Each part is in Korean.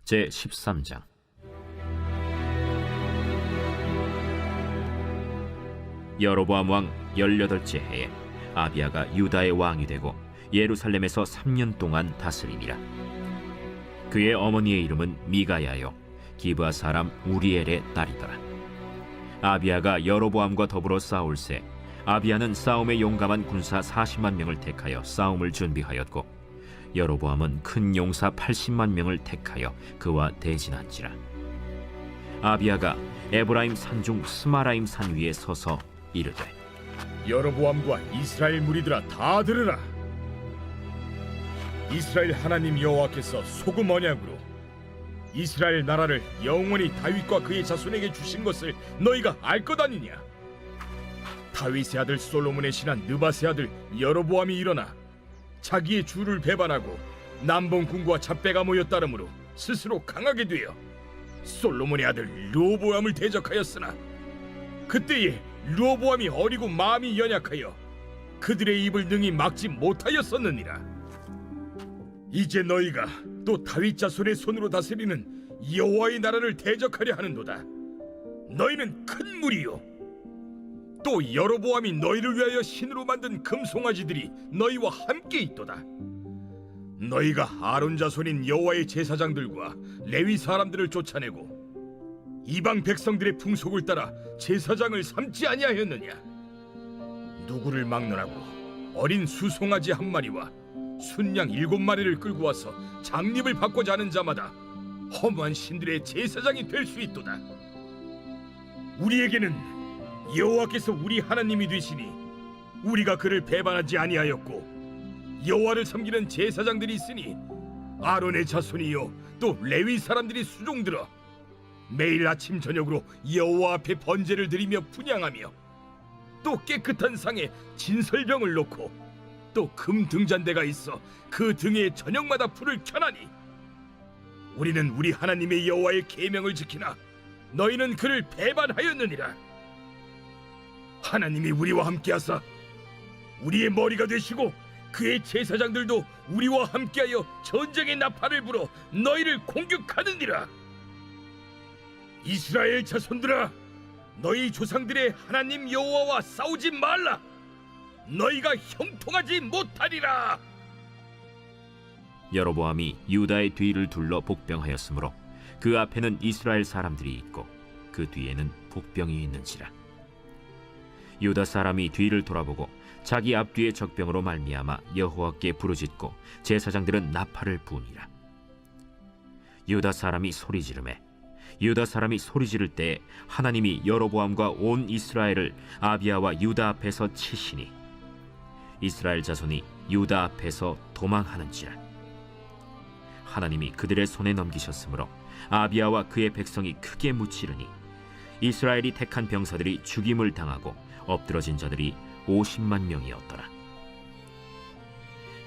제13장. 여로보암 왕 18째 해에 아비야가 유다의 왕이 되고 예루살렘에서 3년 동안 다스리니라. 그의 어머니의 이름은 미가야요 기브아 사람 우리엘의 딸이더라. 아비야가 여로보암과 더불어 싸울새 아비야는 싸움에 용감한 군사 40만 명을 택하여 싸움을 준비하였고, 여로보암은 큰 용사 80만 명을 택하여 그와 대진한지라. 아비야가 에브라임 산중 스마라임 산 위에 서서 이르되, 여로보암과 이스라엘 무리들아 다 들으라. 이스라엘 하나님 여호와께서 소금 언약으로 이스라엘 나라를 영원히 다윗과 그의 자손에게 주신 것을 너희가 알 것 아니냐? 다윗의 아들 솔로몬의 신한 느밧의 아들 여로보암이 일어나 자기의 주를 배반하고 남봉군과 잡배가 모여 따름으로 스스로 강하게 되어 솔로몬의 아들 르호보암을 대적하였으나, 그때에 르호보암이 어리고 마음이 연약하여 그들의 입을 능히 막지 못하였었느니라. 이제 너희가 또 다윗 자손의 손으로 다스리는 여호와의 나라를 대적하려 하는도다. 너희는 큰 무리요, 또 여로보암이 너희를 위하여 신으로 만든 금송아지들이 너희와 함께 있도다. 너희가 아론 자손인 여호와의 제사장들과 레위 사람들을 쫓아내고 이방 백성들의 풍속을 따라 제사장을 삼지 아니하였느냐? 누구를 막론하고 어린 수송아지 한 마리와 순양 7마리를 끌고 와서 장립을 받고자 하는 자마다 허무한 신들의 제사장이 될 수 있도다. 우리에게는 여호와께서 우리 하나님이 되시니 우리가 그를 배반하지 아니하였고, 여호와를 섬기는 제사장들이 있으니 아론의 자손이요 또 레위 사람들이 수종들어 매일 아침 저녁으로 여호와 앞에 번제를 드리며 분향하며, 또 깨끗한 상에 진설병을 놓고 또 금 등잔대가 있어 그 등에 저녁마다 불을 켜나니, 우리는 우리 하나님의 여호와의 계명을 지키나 너희는 그를 배반하였느니라. 하나님이 우리와 함께하사 우리의 머리가 되시고 그의 제사장들도 우리와 함께하여 전쟁의 나팔을 불어 너희를 공격하느니라. 이스라엘 자손들아, 너희 조상들의 하나님 여호와와 싸우지 말라. 너희가 형통하지 못하리라. 여로보암이 유다의 뒤를 둘러 복병하였으므로 그 앞에는 이스라엘 사람들이 있고 그 뒤에는 복병이 있는지라. 유다 사람이 뒤를 돌아보고 자기 앞뒤의 적병으로 말미암아 여호와께 부르짖고 제사장들은 나팔을 부으니라. 유다 사람이 소리 지르매 유다 사람이 소리 지를 때에 하나님이 여로보암과 온 이스라엘을 아비야와 유다 앞에서 치시니 이스라엘 자손이 유다 앞에서 도망하는지라. 하나님이 그들의 손에 넘기셨으므로 아비야와 그의 백성이 크게 무찌르니 이스라엘이 택한 병사들이 죽임을 당하고 엎드러진 자들이 50만 명이었더라.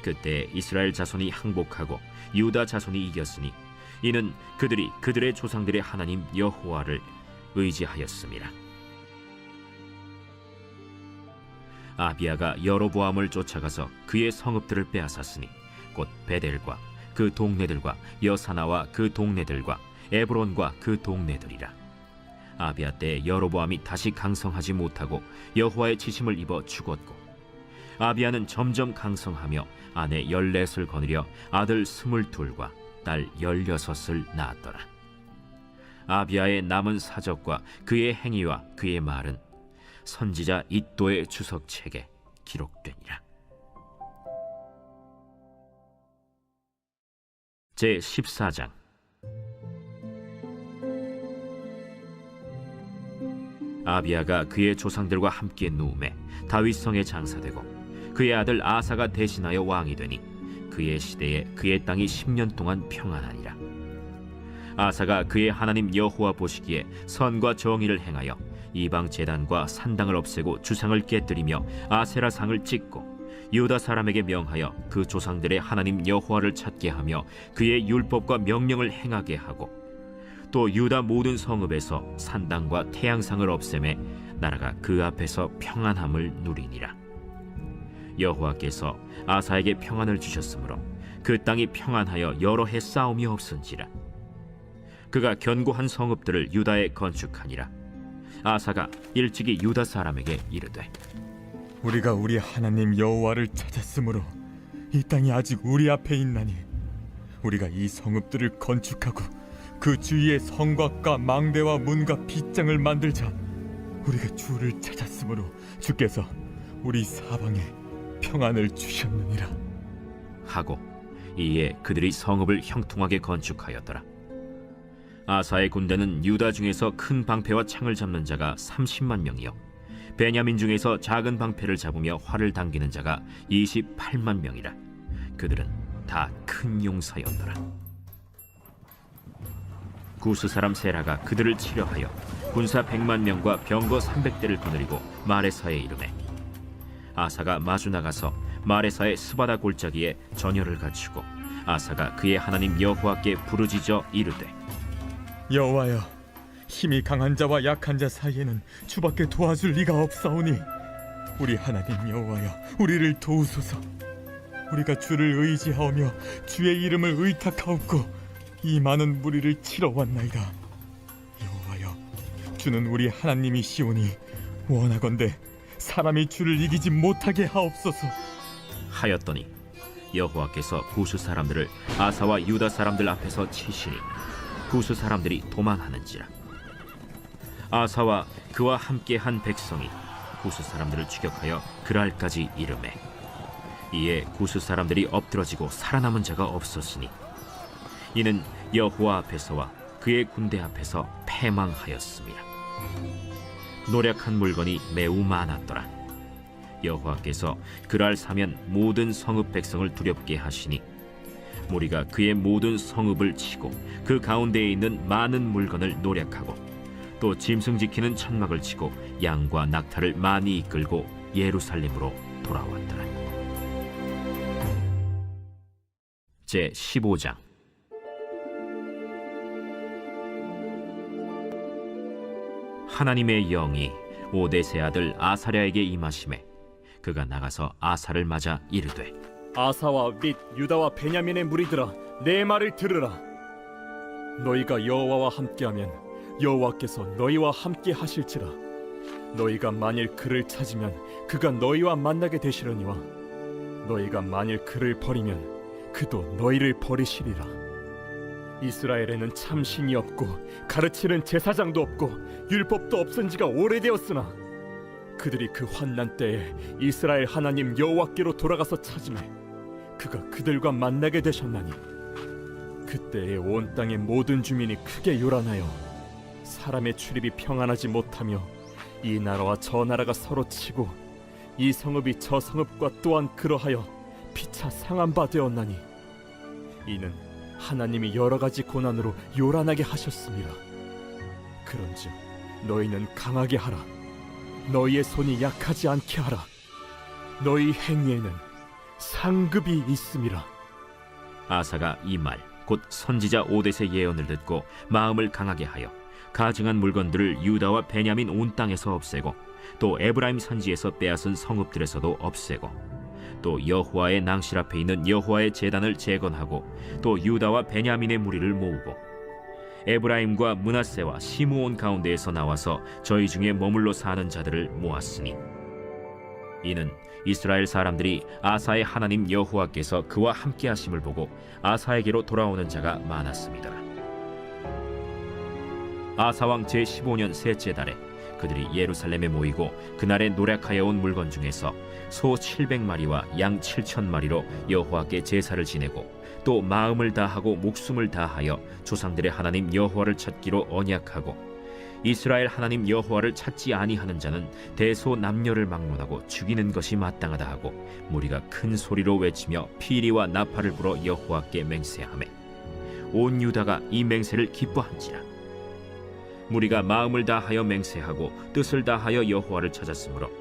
그때 이스라엘 자손이 항복하고 유다 자손이 이겼으니 이는 그들이 그들의 조상들의 하나님 여호와를 의지하였음이라. 아비야가 여로보암을 쫓아가서 그의 성읍들을 빼앗았으니 곧 베델과 그 동네들과 여사나와 그 동네들과 에브론과 그 동네들이라. 아비야 때 여로보암이 다시 강성하지 못하고 여호와의 치심을 입어 죽었고, 아비야는 점점 강성하며 아내 14을 거느려 아들 22과 딸 16을 낳았더라. 아비야의 남은 사적과 그의 행위와 그의 말은 선지자 iddo의 주석책에 기록되니라. 제14장. 아비야가 그의 조상들과 함께 누움에 다윗성에 장사되고 그의 아들 아사가 대신하여 왕이 되니 그의 시대에 그의 땅이 10년 동안 평안하니라. 아사가 그의 하나님 여호와 보시기에 선과 정의를 행하여 이방 제단과 산당을 없애고 주상을 깨뜨리며 아세라상을 찍고 유다 사람에게 명하여 그 조상들의 하나님 여호와를 찾게 하며 그의 율법과 명령을 행하게 하고, 또 유다 모든 성읍에서 산당과 태양상을 없애매 나라가 그 앞에서 평안함을 누리니라. 여호와께서 아사에게 평안을 주셨으므로 그 땅이 평안하여 여러 해 싸움이 없은지라. 그가 견고한 성읍들을 유다에 건축하니라. 아사가 일찍이 유다 사람에게 이르되 우리가 우리 하나님 여호와를 찾았으므로 이 땅이 아직 우리 앞에 있나니 우리가 이 성읍들을 건축하고 그 주위에 성곽과 망대와 문과 빗장을 만들자. 우리가 주를 찾았으므로 주께서 우리 사방에 평안을 주셨느니라 하고 이에 그들이 성읍을 형통하게 건축하였더라. 아사의 군대는 유다 중에서 큰 방패와 창을 잡는 자가 30만 명이요 베냐민 중에서 작은 방패를 잡으며 활을 당기는 자가 28만 명이라. 그들은 다 큰 용사였더라. 구스 사람 세라가 그들을 치려하여 군사 100만 명과 병거 300대를 거느리고 마레사에 이르매 아사가 마주 나가서 마레사의 스바다 골짜기에 전열을 갖추고 아사가 그의 하나님 여호와께 부르짖어 이르되 여호와여, 힘이 강한 자와 약한 자 사이에는 주밖에 도와줄 리가 없사오니 우리 하나님 여호와여, 우리를 도우소서. 우리가 주를 의지하오며 주의 이름을 의탁하옵고 이 많은 무리를 치러 왔나이다. 여호와여, 주는 우리 하나님이시오니 원하건대 사람이 주를 이기지 못하게 하옵소서. 하였더니 여호와께서 구스 사람들을 아사와 유다 사람들 앞에서 치시니 구스 사람들이 도망하는지라. 아사와 그와 함께한 백성이 구스 사람들을 추격하여 그랄까지 이르매 이에 구스 사람들이 엎드러지고 살아남은 자가 없었으니 이는 여호와 앞에서와 그의 군대 앞에서 패망하였습니다. 노력한 물건이 매우 많았더라. 여호와께서 그랄 사면 모든 성읍 백성을 두렵게 하시니 무리가 그의 모든 성읍을 치고 그 가운데에 있는 많은 물건을 노략하고 또 짐승 지키는 천막을 치고 양과 낙타를 많이 이끌고 예루살렘으로 돌아왔더라. 제 15장. 하나님의 영이 오데세 아들 아사랴에게 임하심에 그가 나가서 아사를 맞아 이르되 아사와 및 유다와 베냐민의 무리들아, 내 말을 들으라. 너희가 여호와와 함께하면 여호와께서 너희와 함께 하실지라. 너희가 만일 그를 찾으면 그가 너희와 만나게 되시려니와 너희가 만일 그를 버리면 그도 너희를 버리시리라. 이스라엘에는 참 신이 없고 가르치는 제사장도 없고 율법도 없은 지가 오래되었으나 그들이 그 환난 때에 이스라엘 하나님 여호와께로 돌아가서 찾으매 그가 그들과 만나게 되셨나니 그때에 온 땅의 모든 주민이 크게 요란하여 사람의 출입이 평안하지 못하며 이 나라와 저 나라가 서로 치고 이 성읍이 저 성읍과 또한 그러하여 피차 상한 바 되었나니 이는 하나님이 여러 가지 고난으로 요란하게 하셨습니다. 그런즉 너희는 강하게 하라. 너희의 손이 약하지 않게 하라. 너희 행위에는 상급이 있음이라. 아사가 이 말 곧 선지자 오데세 예언을 듣고 마음을 강하게 하여 가증한 물건들을 유다와 베냐민 온 땅에서 없애고 또 에브라임 산지에서 빼앗은 성읍들에서도 없애고 또 여호와의 낭실 앞에 있는 여호와의 제단을 재건하고 또 유다와 베냐민의 무리를 모으고 에브라임과 므낫세와 시므온 가운데에서 나와서 저희 중에 머물러 사는 자들을 모았으니 이는 이스라엘 사람들이 아사의 하나님 여호와께서 그와 함께 하심을 보고 아사에게로 돌아오는 자가 많았습니다. 아사 왕 제15년 셋째 달에 그들이 예루살렘에 모이고 그날에 노략하여 온 물건 중에서 소 700마리와 양 7,000마리로 여호와께 제사를 지내고 또 마음을 다하고 목숨을 다하여 조상들의 하나님 여호와를 찾기로 언약하고 이스라엘 하나님 여호와를 찾지 아니하는 자는 대소 남녀를 막론하고 죽이는 것이 마땅하다 하고 무리가 큰 소리로 외치며 피리와 나팔을 불어 여호와께 맹세하매 온 유다가 이 맹세를 기뻐한지라. 무리가 마음을 다하여 맹세하고 뜻을 다하여 여호와를 찾았으므로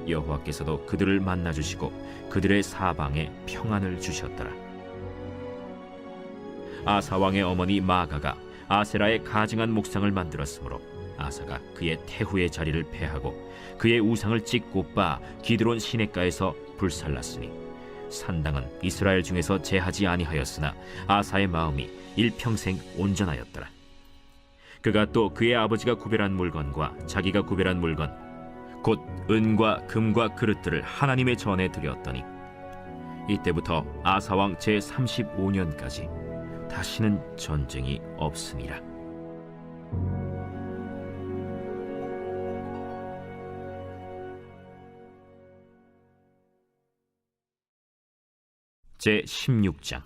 여호와께서도 그들을 만나주시고 그들의 사방에 평안을 주셨더라. 아사 왕의 어머니 마가가 아세라의 가증한 목상을 만들었으므로 아사가 그의 태후의 자리를 폐하고 그의 우상을 찢고 빻아 기드론 시냇가에서 불살랐으니 산당은 이스라엘 중에서 제하지 아니하였으나 아사의 마음이 일평생 온전하였더라. 그가 또 그의 아버지가 구별한 물건과 자기가 구별한 물건 곧 은과 금과 그릇들을 하나님의 전에 드렸더니 이때부터 아사 왕 제 35년까지 다시는 전쟁이 없으니라. 제 16장.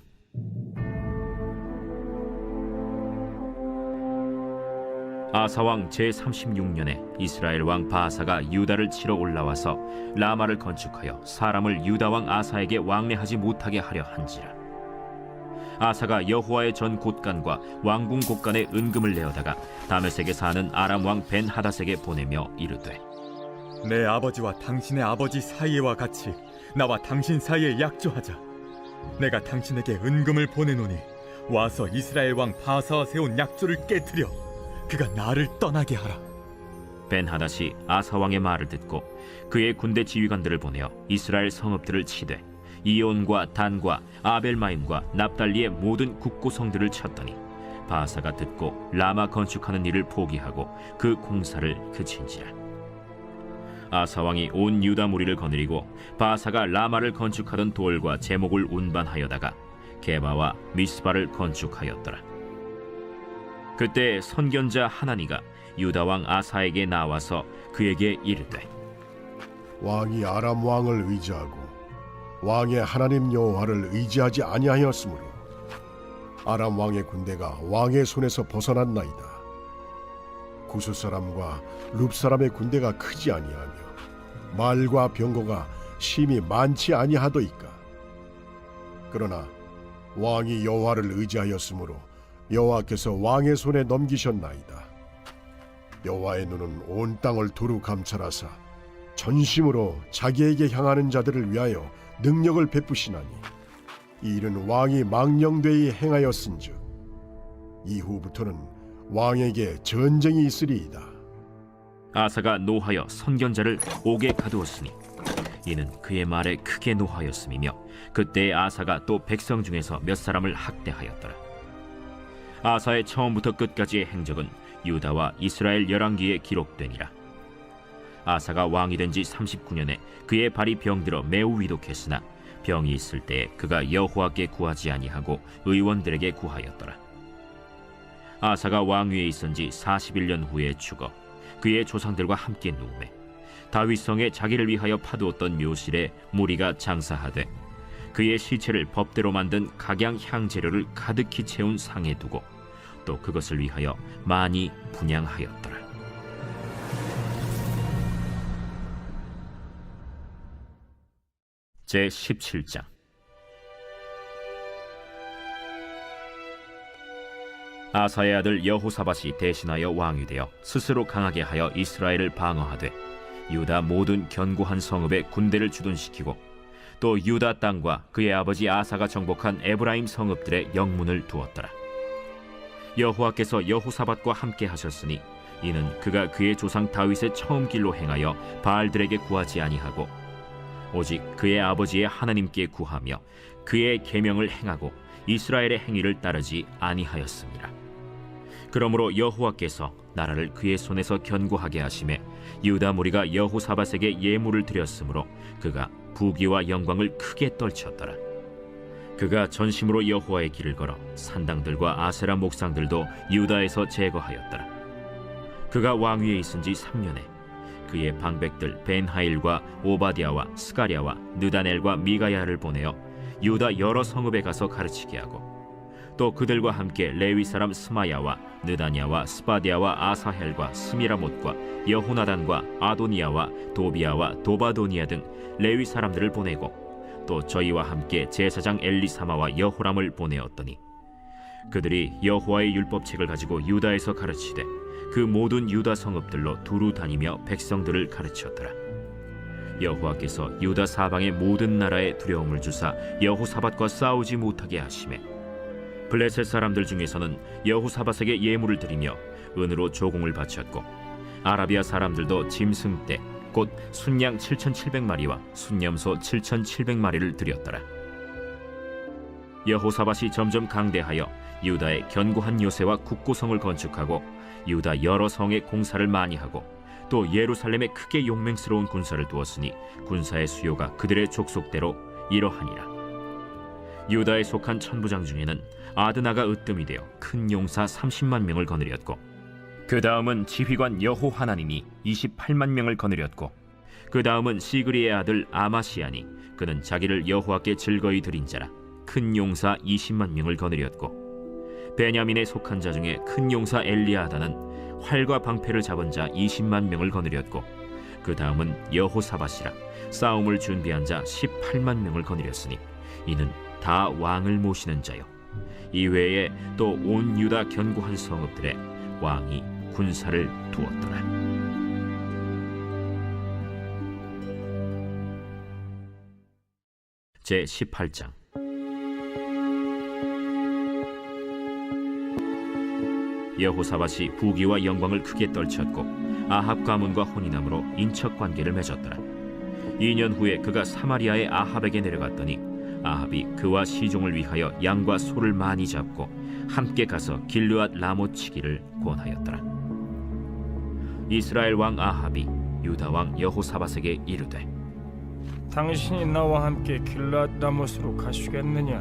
아사왕 제 36년에 이스라엘 왕 바아사가 유다를 치러 올라와서 라마를 건축하여 사람을 유다 왕 아사에게 왕래하지 못하게 하려 한지라. 아사가 여호와의 전 곳간과 왕궁 곳간에 은금을 내어다가 다메섹에 사는 아람 왕 벤 하닷에게 보내며 이르되, 내 아버지와 당신의 아버지 사이와 같이 나와 당신 사이에 약조하자. 내가 당신에게 은금을 보내노니 와서 이스라엘 왕 바아사와 세운 약조를 깨뜨려 그가 나를 떠나게 하라. 벤 하닷이 아사 왕의 말을 듣고 그의 군대 지휘관들을 보내어 이스라엘 성읍들을 치되 이온과 단과 아벨마임과 납달리의 모든 국고성들을 쳤더니 바아사가 듣고 라마 건축하는 일을 포기하고 그 공사를 그친지라. 아사 왕이 온 유다 무리를 거느리고 바아사가 라마를 건축하던 돌과 제목을 운반하여다가 게바와 미스바를 건축하였더라. 그때 선견자 하나니가 유다 왕 아사에게 나와서 그에게 이르되, 왕이 아람 왕을 의지하고 왕의 하나님 여호와를 의지하지 아니하였으므로 아람 왕의 군대가 왕의 손에서 벗어났나이다. 구스 사람과 룹 사람의 군대가 크지 아니하며 말과 병거가 심히 많지 아니하도이까. 그러나 왕이 여호와를 의지하였으므로 여호와께서 왕의 손에 넘기셨나이다. 여호와의 눈은 온 땅을 두루 감찰하사 전심으로 자기에게 향하는 자들을 위하여 능력을 베푸시나니 이 일은 왕이 망령되이 행하였은즉 이후부터는 왕에게 전쟁이 있으리이다. 아사가 노하여 선견자를 옥에 가두었으니 이는 그의 말에 크게 노하였음이며 그때 아사가 또 백성 중에서 몇 사람을 학대하였더라. 아사의 처음부터 끝까지의 행적은 유다와 이스라엘 열왕기에 기록되니라. 아사가 왕이 된 지 39년에 그의 발이 병들어 매우 위독했으나 병이 있을 때에 그가 여호와께 구하지 아니하고 의원들에게 구하였더라. 아사가 왕위에 있은 지 41년 후에 죽어 그의 조상들과 함께 누우매 다윗성에 자기를 위하여 파두었던 묘실에 무리가 장사하되 그의 시체를 법대로 만든 각양 향재료를 가득히 채운 상에 두고 또 그것을 위하여 많이 분향하였더라. 제 17장. 아사의 아들 여호사밧이 대신하여 왕이 되어 스스로 강하게 하여 이스라엘을 방어하되 유다 모든 견고한 성읍에 군대를 주둔시키고 또 유다 땅과 그의 아버지 아사가 정복한 에브라임 성읍들의 영문을 두었더라. 여호와께서 여호사밧과 함께 하셨으니 이는 그가 그의 조상 다윗의 처음 길로 행하여 바알들에게 구하지 아니하고 오직 그의 아버지의 하나님께 구하며 그의 계명을 행하고 이스라엘의 행위를 따르지 아니하였습니다. 그러므로 여호와께서 나라를 그의 손에서 견고하게 하심에 유다 무리가 여호사밧에게 예물을 드렸으므로 그가 부귀와 영광을 크게 떨쳤더라. 그가 전심으로 여호와의 길을 걸어 산당들과 아세라 목상들도 유다에서 제거하였더라. 그가 왕위에 있은 지 3년에 그의 방백들 벤하일과 오바디아와 스가랴와 느다넬과 미가야를 보내어 유다 여러 성읍에 가서 가르치게 하고 또 그들과 함께 레위 사람 스마야와 느다냐와 스바디아와 아사헬과 스미라못과 여호나단과 아도니아와 도비아와 도바도니아 등 레위 사람들을 보내고 또 저희와 함께 제사장 엘리사마와 여호람을 보내었더니 그들이 여호와의 율법책을 가지고 유다에서 가르치되 그 모든 유다 성읍들로 두루 다니며 백성들을 가르쳤더라. 여호와께서 유다 사방의 모든 나라에 두려움을 주사 여호사밧과 싸우지 못하게 하시매 블레셋 사람들 중에서는 여호사밧에게 예물을 드리며 은으로 조공을 바쳤고 아라비아 사람들도 짐승떼 곧 순양 7,700마리와 순염소 7,700마리를 드렸더라. 여호사밧이 점점 강대하여 유다의 견고한 요새와 국고성을 건축하고 유다 여러 성의 공사를 많이 하고 또 예루살렘에 크게 용맹스러운 군사를 두었으니 군사의 수요가 그들의 족속대로 이러하니라. 유다에 속한 천부장 중에는 아드나가 으뜸이 되어 큰 용사 30만 명을 거느렸고 그 다음은 지휘관 여호하나님이 28만 명을 거느렸고 그 다음은 시그리의 아들 아마시아니 그는 자기를 여호와께 즐거이 드린 자라 큰 용사 20만 명을 거느렸고 베냐민에 속한 자 중에 큰 용사 엘리아다는 활과 방패를 잡은 자 20만 명을 거느렸고 그 다음은 여호사밧이라 싸움을 준비한 자 18만 명을 거느렸으니 이는 다 왕을 모시는 자요. 이외에 또 온 유다 견고한 성읍들에 왕이 군사를 두었더라. 제 18장. 여호사밧이 부귀와 영광을 크게 떨쳤고 아합 가문과 혼인함으로 인척 관계를 맺었더라. 2년 후에 그가 사마리아의 아합에게 내려갔더니 아합이 그와 시종을 위하여 양과 소를 많이 잡고 함께 가서 길르앗 라못 치기를 권하였더라. 이스라엘 왕 아합이 유다 왕 여호사밧에게 이르되 당신이 나와 함께 길르앗 라못으로 가시겠느냐?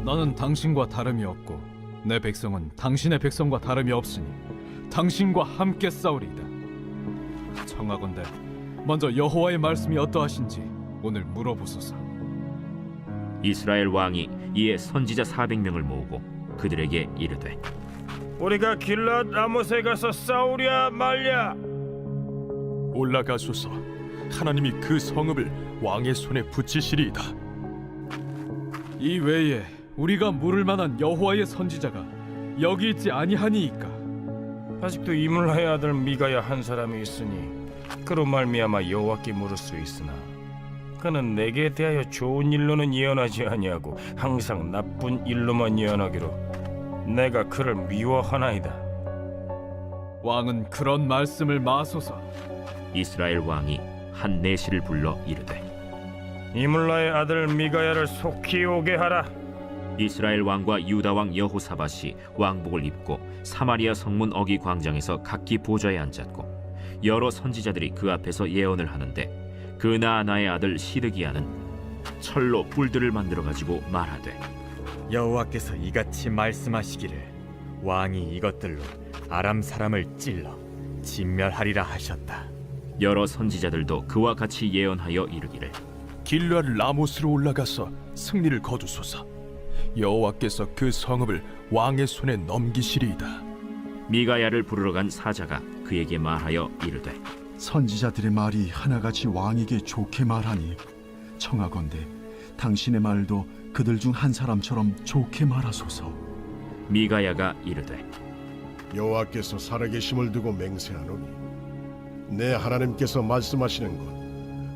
나는 당신과 다름이 없고 내 백성은 당신의 백성과 다름이 없으니 당신과 함께 싸우리이다. 청하건대 먼저 여호와의 말씀이 어떠하신지 오늘 물어보소서. 이스라엘 왕이 이에 선지자 400명을 모으고 그들에게 이르되 우리가 길르앗 라못에 가서 싸우랴 말랴? 올라가소서. 하나님이 그 성읍을 왕의 손에 붙이시리이다. 이 외에 우리가 물을 만한 여호와의 선지자가 여기 있지 아니하니이까. 아직도 이물라의 아들 미가야 한 사람이 있으니 그로 말미암아 여호와께 물을 수 있으나 그는 내게 대하여 좋은 일로는 예언하지 아니하고 항상 나쁜 일로만 예언하기로 내가 그를 미워하나이다. 왕은 그런 말씀을 마소서. 이스라엘 왕이 한 내시를 불러 이르되 이물라의 아들 미가야를 속히 오게 하라. 이스라엘 왕과 유다 왕 여호사밧이 왕복을 입고 사마리아 성문 어기 광장에서 각기 보좌에 앉았고 여러 선지자들이 그 앞에서 예언을 하는데 그 나아나의 아들 시드기야는 철로 뿔들을 만들어 가지고 말하되 여호와께서 이같이 말씀하시기를 왕이 이것들로 아람 사람을 찔러 진멸하리라 하셨다. 여러 선지자들도 그와 같이 예언하여 이르기를 길르앗 라못으로 올라가서 승리를 거두소서. 여호와께서 그 성읍을 왕의 손에 넘기시리이다. 미가야를 부르러 간 사자가 그에게 말하여 이르되 선지자들의 말이 하나같이 왕에게 좋게 말하니 청하건대 당신의 말도 그들 중 한 사람처럼 좋게 말하소서. 미가야가 이르되 여호와께서 살아계심을 두고 맹세하노니 내 하나님께서 말씀하시는 것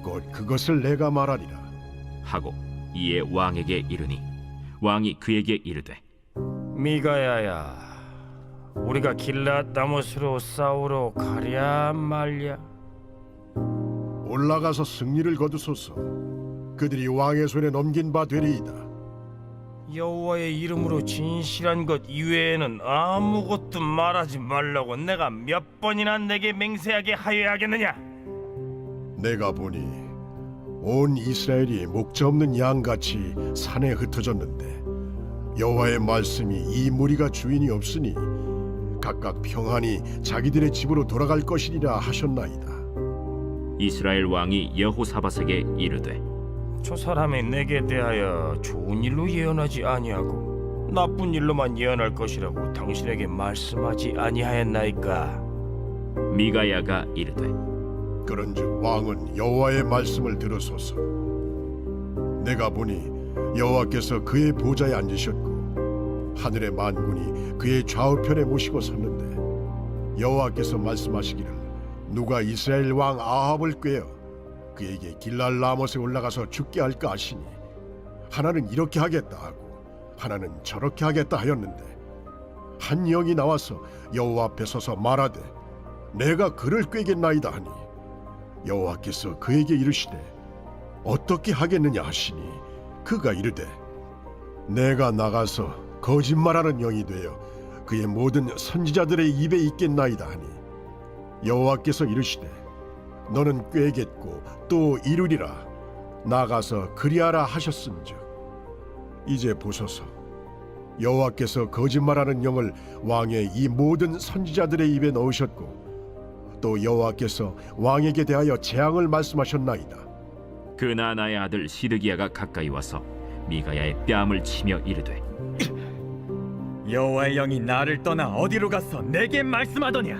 곧 그것을 내가 말하리라. 하고 이에 왕에게 이르니 왕이 그에게 이르되 미가야야, 우리가 길르앗 라못으로 싸우러 가랴 말랴? 올라가서 승리를 거두소서. 그들이 왕의 손에 넘긴 바 되리이다. 여호와의 이름으로 진실한 것 이외에는 아무것도 말하지 말라고 내가 몇 번이나 내게 맹세하게 하여야겠느냐? 내가 보니 온 이스라엘이 목자 없는 양같이 산에 흩어졌는데 여호와의 말씀이 이 무리가 주인이 없으니 각각 평안히 자기들의 집으로 돌아갈 것이리라 하셨나이다. 이스라엘 왕이 여호사밧에게 이르되 저 사람이 내게 대하여 좋은 일로 예언하지 아니하고 나쁜 일로만 예언할 것이라고 당신에게 말씀하지 아니하였나이까? 미가야가 이르되 그런즉 왕은 여호와의 말씀을 들으소서. 내가 보니 여호와께서 그의 보좌에 앉으셨고 하늘의 만군이 그의 좌우편에 모시고 섰는데 여호와께서 말씀하시기를 누가 이스라엘 왕 아합을 꾀어 그에게 길랄 라못에 올라가서 죽게 할까 하시니 하나는 이렇게 하겠다 하고 하나는 저렇게 하겠다 하였는데 한 영이 나와서 여호와 앞에 서서 말하되 내가 그를 꾀겠나이다 하니 여호와께서 그에게 이르시되 어떻게 하겠느냐 하시니 그가 이르되 내가 나가서 거짓말하는 영이 되어 그의 모든 선지자들의 입에 있겠나이다 하니 여호와께서 이르시되 너는 꾀겠고 또 이루리라 나가서 그리하라 하셨은즉 이제 보소서 여호와께서 거짓말하는 영을 왕의 이 모든 선지자들의 입에 넣으셨고 또 여호와께서 왕에게 대하여 재앙을 말씀하셨나이다. 그 나나의 아들 시드기야가 가까이 와서 미가야의 뺨을 치며 이르되 여호와의 영이 나를 떠나 어디로 가서 내게 말씀하더냐?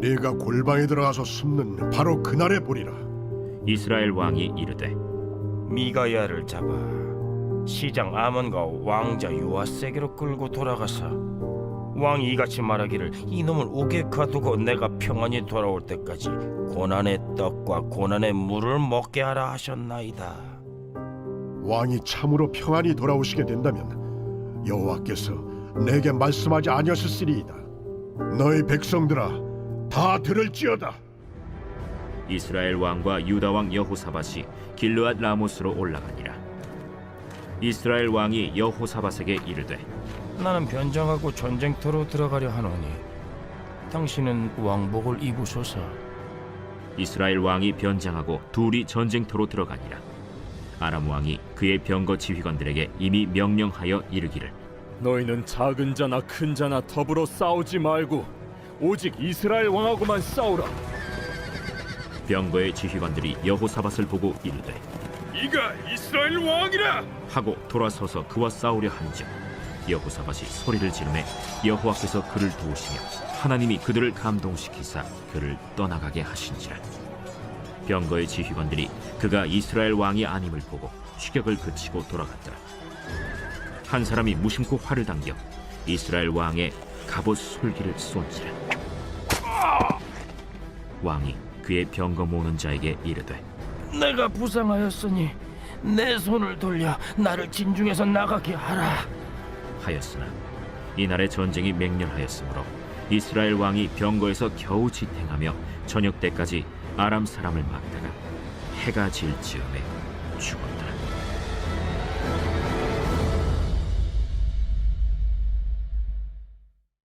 네가 골방에 들어가서 숨는 바로 그날에 보리라. 이스라엘 왕이 이르되 미가야를 잡아 시장 아몬과 왕자 요아세게로 끌고 돌아가서 왕이 이같이 말하기를 이놈을 옥에 가두고 내가 평안히 돌아올 때까지 고난의 떡과 고난의 물을 먹게 하라 하셨나이다. 왕이 참으로 평안히 돌아오시게 된다면 여호와께서 내게 말씀하지 아니하셨으리이다. 너희 백성들아 다 들을지어다. 이스라엘 왕과 유다 왕 여호사밧이 길르앗 라모스로 올라가니라. 이스라엘 왕이 여호사밧에게 이르되 나는 변장하고 전쟁터로 들어가려 하노니 당신은 왕복을 입으소서. 이스라엘 왕이 변장하고 둘이 전쟁터로 들어가니라. 아람 왕이 그의 병거 지휘관들에게 이미 명령하여 이르기를 너희는 작은 자나 큰 자나 더불어 싸우지 말고 오직 이스라엘 왕하고만 싸우라. 병거의 지휘관들이 여호사밧을 보고 이르되 이가 이스라엘 왕이라. 하고 돌아서서 그와 싸우려 한즉 여호사밧이 소리를 지르매 여호와께서 그를 도우시며 하나님이 그들을 감동시키사 그를 떠나가게 하신지라. 병거의 지휘관들이 그가 이스라엘 왕이 아님을 보고 추격을 그치고 돌아갔더라. 한 사람이 무심코 활을 당겨 이스라엘 왕의 갑옷 솔기를 쏜지라. 왕이 그의 병거 모는 자에게 이르되 내가 부상하였으니 내 손을 돌려 나를 진중에서 나가게 하라 하였으나 이날의 전쟁이 맹렬하였으므로 이스라엘 왕이 병거에서 겨우 지탱하며 저녁 때까지 아람 사람을 막다가 해가 질 즈음에 죽었더라.